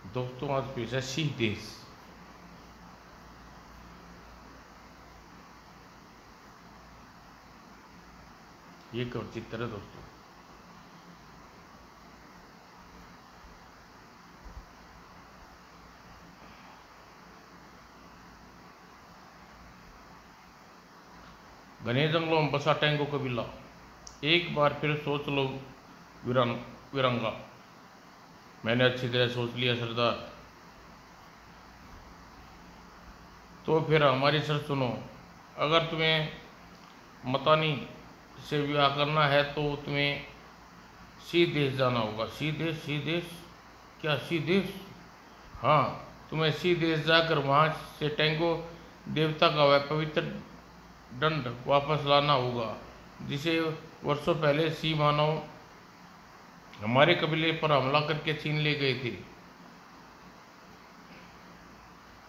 दोस्तों आज पेश है सी देश। ये कब चित्र है दोस्तों। घने जंगलों में बसा टेंगो कबीला। एक बार फिर सोच लो विरंगा। मैंने अच्छी तरह सोच लिया सरदार। तो फिर हमारी शर्त सुनो। अगर तुम्हें मतानी से विवाह करना है तो तुम्हें सी देश जाना होगा। सी देश, सी देश, क्या सी देश? हाँ, तुम्हें सी देश जाकर वहाँ से टेंगो देवता का वह पवित्र दंड वापस लाना होगा जिसे वर्षों पहले सी मानव हमारे कबीले पर हमला करके छीन ले गए थे।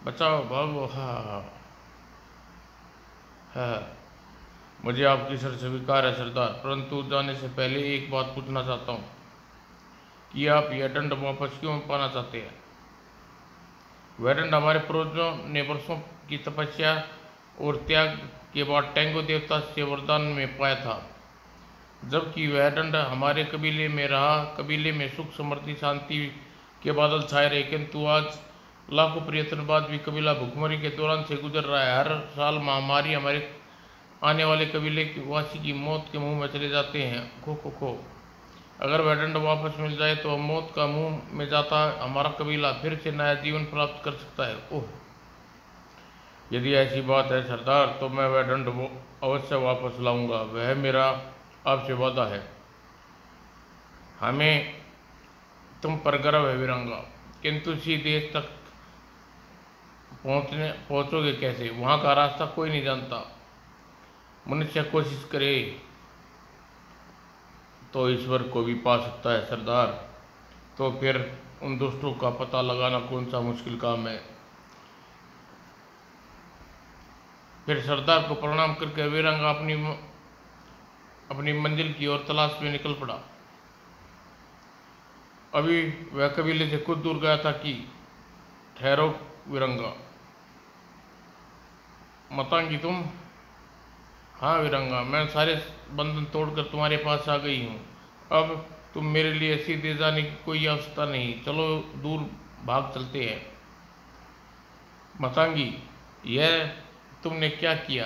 बचाओ, भागो। हाँ हाँ, मुझे आपकी शर्त स्वीकार है सरदार, परंतु जाने से पहले एक बात पूछना चाहता हूँ कि आप यह दंड वापस क्यों पाना चाहते हैं? वह दंड हमारे पूर्वजों ने वर्षों की तपस्या और त्याग के बाद टेंगो देवता से वरदान में पाया था, जबकि वह दंड हमारे कबीले में रहा। कबीले में सुख, समृद्धि, शांति के बादल छाए रहे, किंतु आज लाखों प्रयत्न बाद भी कबीला भुखमरी के दौरान से गुजर रहा है। हर साल महामारी हमारे आने वाले कबीले के वासी की मौत के मुंह में चले जाते हैं। खो खो खो। अगर वह दंड वापस मिल जाए तो मौत का मुंह में जाता हमारा कबीला फिर से नया जीवन प्राप्त कर सकता है। ओह, यदि ऐसी बात है सरदार तो मैं वह दंड अवश्य वापस लाऊंगा। वह मेरा आपसे वादा है। हमें तुम पर गर्व है वीरंगा, किंतु इसी देश तक पहुंचोगे कैसे? वहां का रास्ता कोई नहीं जानता। मनुष्य कोशिश करे तो ईश्वर को भी पा सकता है सरदार। तो फिर उन दुष्टों का पता लगाना कौन सा मुश्किल काम है। फिर सरदार को प्रणाम करके वीरंगा अपनी मंजिल की ओर तलाश में निकल पड़ा। अभी वह कबीले से कुछ दूर गया था कि ठहरो वीरंगा। मतांगी तुम? हाँ वीरंगा, मैं सारे बंधन तोड़कर तुम्हारे पास आ गई हूँ। अब तुम मेरे लिए सीधे जाने की कोई आवश्यकता नहीं। चलो दूर भाग चलते हैं। मतांगी, यह तुमने क्या किया?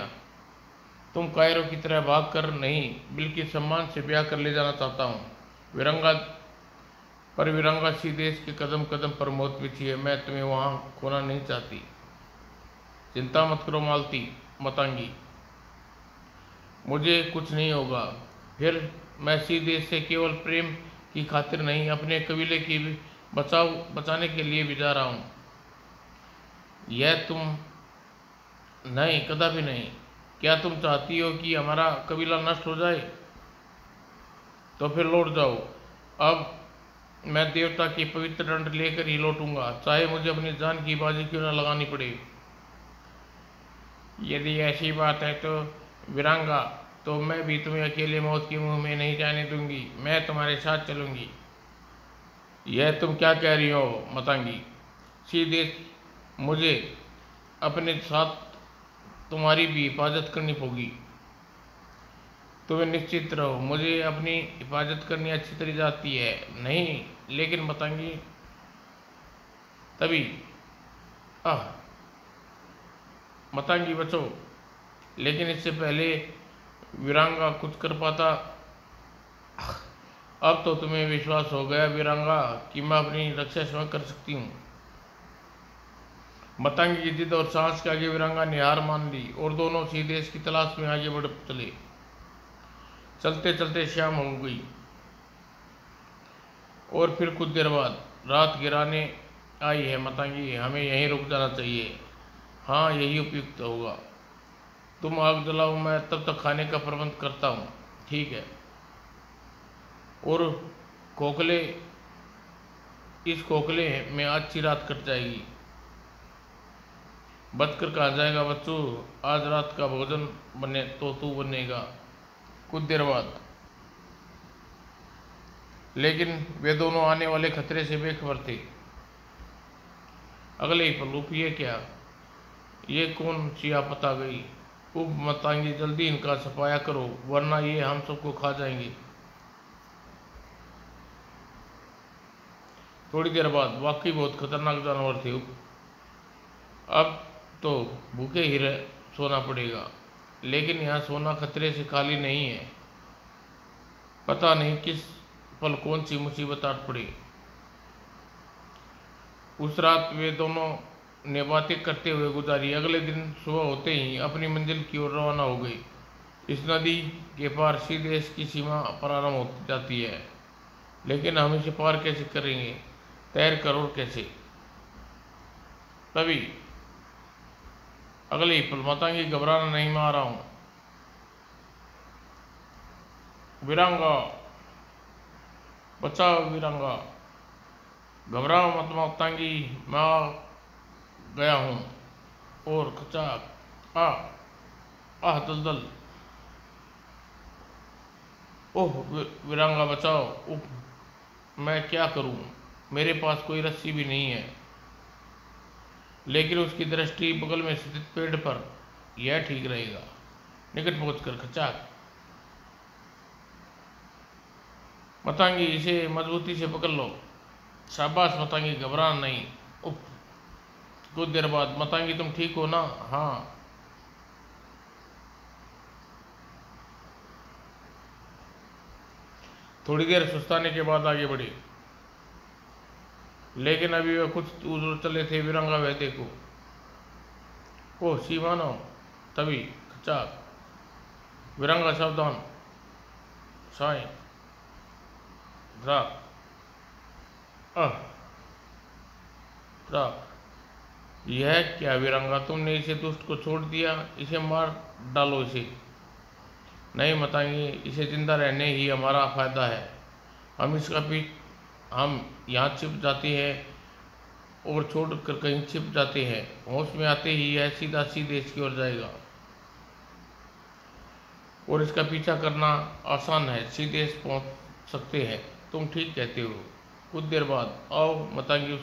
तुम कायरों की तरह भाग कर नहीं, बल्कि सम्मान से ब्याह कर ले जाना चाहता हूँ। वीरंगा, पर वीरंगा सी देश के कदम कदम पर मौत बिछी है। मैं तुम्हें वहाँ खोना नहीं चाहती। चिंता मत करो मालती। मतांगी, मुझे कुछ नहीं होगा। फिर मैं सी देश से केवल प्रेम की खातिर नहीं, अपने कबीले की भी बचाने के लिए भी जा रहा हूँ। यह तुम नहीं, कदापि नहीं। क्या तुम चाहती हो कि हमारा कबीला नष्ट हो जाए? तो फिर लौट जाओ। अब मैं देवता की पवित्र दंड लेकर ही लौटूंगा, चाहे मुझे अपनी जान की बाजी क्यों न लगानी पड़े। यदि ऐसी बात है तो वीरांगा, तो मैं भी तुम्हें अकेले मौत के मुंह में नहीं जाने दूंगी। मैं तुम्हारे साथ चलूंगी। यह तुम क्या कह रही हो मतांगी? सीधे मुझे अपने साथ तुम्हारी भी हिफाजत करनी होगी। तुम्हें निश्चित रहो, मुझे अपनी हिफाजत करनी अच्छी तरह जाती है। नहीं, लेकिन मतांगी तभी आह मतांगी बचो। लेकिन इससे पहले वीरांगा कुछ कर पाता। अब तो तुम्हें विश्वास हो गया वीरांगा कि मैं अपनी रक्षा स्वयं कर सकती हूँ। मतांगी की जिद और साहस के आगे वीरांगा ने हार मान ली और दोनों सी देश की तलाश में आगे बढ़ चले। चलते चलते शाम हो गई और फिर कुछ देर बाद रात गिराने आई है। मतांगी, हमें यहीं रुक जाना चाहिए। हाँ, यही उपयुक्त होगा। तुम आग जलाओ, मैं तब तक खाने का प्रबंध करता हूँ। ठीक है। और खोखले इस खोखले में अच्छी रात कट जाएगी। बचकर कहा जाएगा बच्चों, आज रात का भोजन बने तो तू बनेगा। कुछ देर बाद लेकिन वे दोनों आने वाले खतरे से बेखबर थे। अगले ही पल, उप ये क्या, ये कौन सी आफत आ गई। उप मातंगी जल्दी इनका सफाया करो वरना ये हम सबको खा जाएंगे। थोड़ी देर बाद, वाकई बहुत खतरनाक जानवर थे। अब तो भूखे ही सोना पड़ेगा, लेकिन यहाँ सोना खतरे से खाली नहीं है। पता नहीं किस पल कौन सी मुसीबत आ पड़ी। उस रात वे दोनों ने बातें करते हुए गुजारी। अगले दिन सुबह होते ही अपनी मंजिल की ओर रवाना हो गई। इस नदी के पार सीधे इसकी सीमा प्रारंभ हो जाती है, लेकिन हम इसे पार कैसे करेंगे, तैर कर और कैसे। तभी अगले ही पल, मातंगी घबराना नहीं, मैं आ रहा हूँ। वीरांगा, बचाओ वीरांगा, घबराओ मत मातंगी, मैं आ गया हूँ। और खचाक, आह दलदल, ओह वीरांगा बचाओ। उफ, मैं क्या करूं, मेरे पास कोई रस्सी भी नहीं है। लेकिन उसकी दृष्टि बगल में स्थित पेड़ पर, यह ठीक रहेगा। निकट पहुंचकर खचाक, मातंगी इसे मजबूती से पकड़ लो। शाबाश मातंगी, घबराना नहीं। उफ, कुछ देर बाद, मातंगी तुम ठीक हो ना। हाँ। थोड़ी देर सुस्ताने के बाद आगे बढ़े, लेकिन अभी वह कुछ दूर चले थे। वीरांगा, वह देखो। ओह सीमानो। तभी खचाक, वीरांगा सावधान, साई ड्राक, ड्राक। यह क्या वीरांगा, तुमने इसे दुष्ट को छोड़ दिया, इसे मार डालो इसे। नहीं मातंगी, इसे जिंदा रहने ही हमारा फायदा है। हम यहाँ छिप जाते हैं और छोड़कर कहीं छिप जाते हैं। होश में आते ही यह सीधा सीधे इसकी ओर जाएगा और इसका पीछा करना आसान है, सीधे पहुंच सकते हैं। तुम ठीक कहते हो। कुछ देर बाद, आओ मातंगी,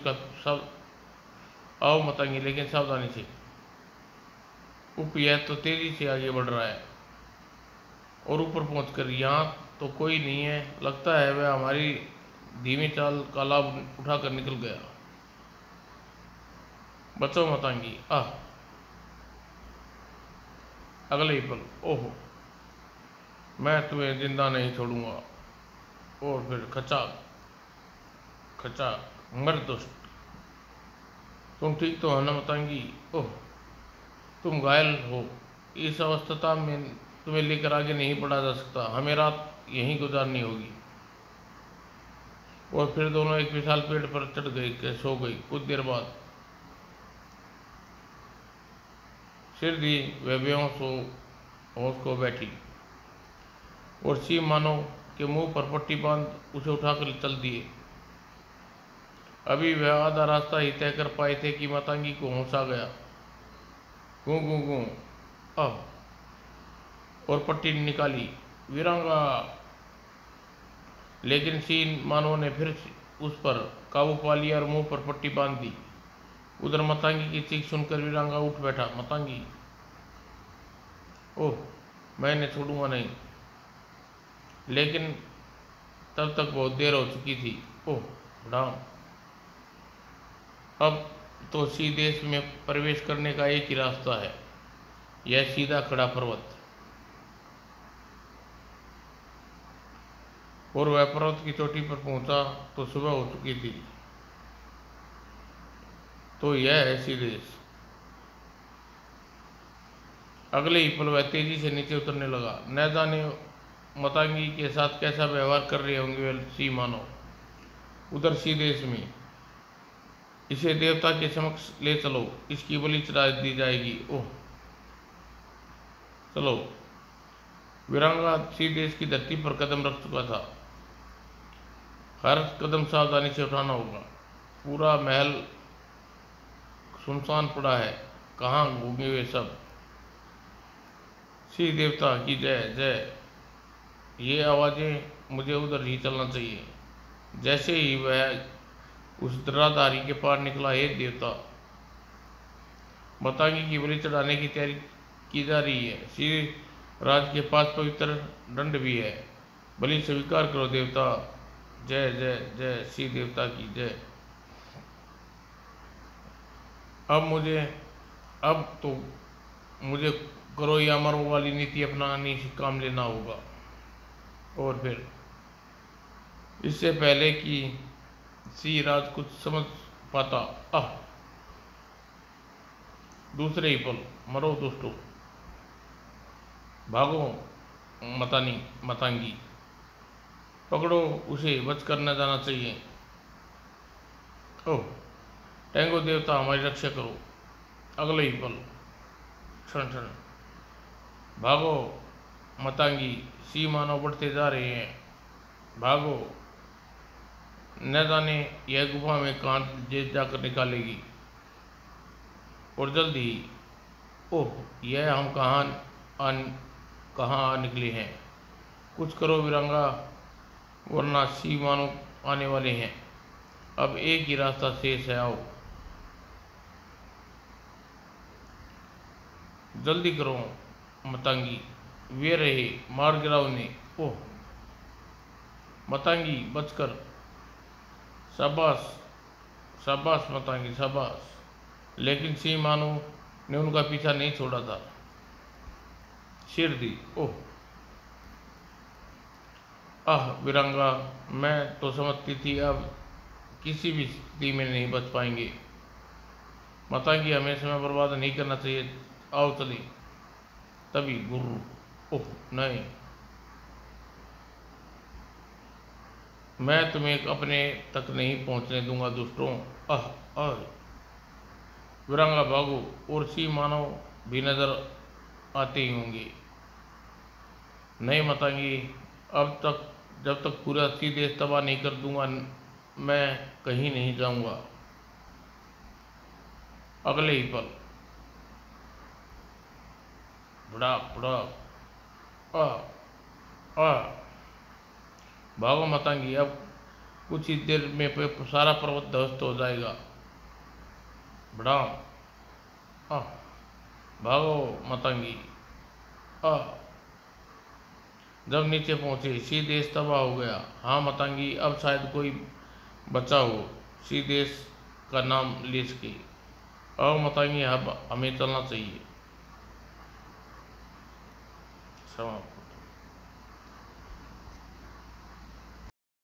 आओ मातंगी, लेकिन सावधानी से। उप, यह तो तेजी से आगे बढ़ रहा है और ऊपर पहुंचकर, यहाँ तो कोई नहीं है। लगता है वह हमारी धीमी चाल का लाभ उठाकर निकल गया। बचो मातंगी, अगले ही पल, ओहो, मैं तुम्हें जिंदा नहीं छोड़ूंगा। और फिर खचाक, खचाक, मर दुष्ट, तुम ठीक तो हो ना मातंगी। ओह, तुम घायल हो। इस अवस्था में तुम्हें लेकर आगे नहीं बढ़ा जा सकता, हमें रात यहीं गुजारनी होगी। और फिर दोनों एक विशाल पेड़ पर चढ़ गई, सो गई। कुछ देर बाद सिर दी वह बेहोश होश को बैठी और सी मानो के मुंह पर पट्टी बांध उसे उठाकर चल दिए। अभी वह आधा रास्ता ही तय कर पाए थे कि मातंगी को होश आ गया। गूं गूं गूं, और पट्टी निकाली। वीरांगा। लेकिन सीन मानव ने फिर उस पर काबू पा लिया और मुंह पर पट्टी बांध दी। उधर मातंगी की चीख सुनकर वीरांगा उठ बैठा। मातंगी, ओह, मैं इन्हें छोड़ूंगा नहीं। लेकिन तब तक बहुत देर हो चुकी थी। ओह राम, अब तो सीधे में प्रवेश करने का एक ही रास्ता है, यह सीधा खड़ा पर्वत। और वह पर्वत की चोटी पर पहुंचा तो सुबह हो चुकी थी। तो यह है सीदेश। अगले ही पल वह तेजी से नीचे उतरने लगा। न जाने मातंगी के साथ कैसा व्यवहार कर रहे होंगे वे सी मानो। उधर सीदेश में, इसे देवता के समक्ष ले चलो, इसकी बलि चढ़ा दी जाएगी। ओह चलो। वीरांगा सीदेश की धरती पर कदम रख चुका था। हर कदम सावधानी से उठाना होगा। पूरा महल सुनसान पड़ा है, कहाँ घूमे वे सब। श्री देवता की जय जय। ये आवाज़ें, मुझे उधर ही चलना चाहिए। जैसे ही वह उस दराधारी के पार निकला, हे देवता, बताएंगे कि बलि चढ़ाने की तैयारी की जा रही है। श्री राज के पास पवित्र दंड भी है। बलि स्वीकार करो देवता। जय जय जय श्री देवता की जय। अब तो मुझे करो या मरो वाली नीति अपनाने से काम लेना होगा। और फिर इससे पहले कि श्री राज कुछ समझ पाता, दूसरे ही पल मरो दोस्तों, भागो मतांगी, पकड़ो उसे, बच कर न जाना चाहिए। ओह टेंगो देवता हमारी रक्षा करो। अगले ही पल क्षण क्षण भागो मतांगी, सी मानव बढ़ते जा रहे हैं। भागो, न जाने यह गुफा में कहाँ जेल जाकर निकालेगी। और जल्दी ही, ओह यह हम कहाँ आ निकले हैं। कुछ करो वीरंगा, वरना सी मानव आने वाले हैं। अब एक ही रास्ता शेष है, आओ जल्दी करो मतांगी, वे रहे, मार गिराओ उन्हें। ओह मतांगी बचकर, शाबाश शाबाश मतांगी शाबाश। लेकिन सी मानो ने उनका पीछा नहीं छोड़ा था। सिर दी। ओह वीरंगा, मैं तो समझती थी अब किसी भी स्थिति में नहीं बच पाएंगे। मतांगी हमें समय बर्बाद नहीं करना चाहिए, आओ चले। तभी गुरु, ओह नहीं, मैं तुम्हें अपने तक नहीं पहुंचने दूंगा दुष्टों। आह वीरंगा भागो, और सी मानव भी नजर आते ही होंगे। नहीं मतांगी, अब तक जब तक पूरा सी देश तबाह नहीं कर दूंगा, मैं कहीं नहीं जाऊंगा। अगले ही पल भड़ाक भड़ाक, आ भागो मतांगी, अब कुछ ही देर में सारा पर्वत ध्वस्त हो जाएगा। भड़ाम, भागो मतांगी। जब नीचे पहुंचे, सी देश तबाह हो गया। हाँ मतांगी, अब शायद कोई बचा हो सी देश का नाम ले सके। अब मतांगी, अब हमें चलना चाहिए। समाप्त।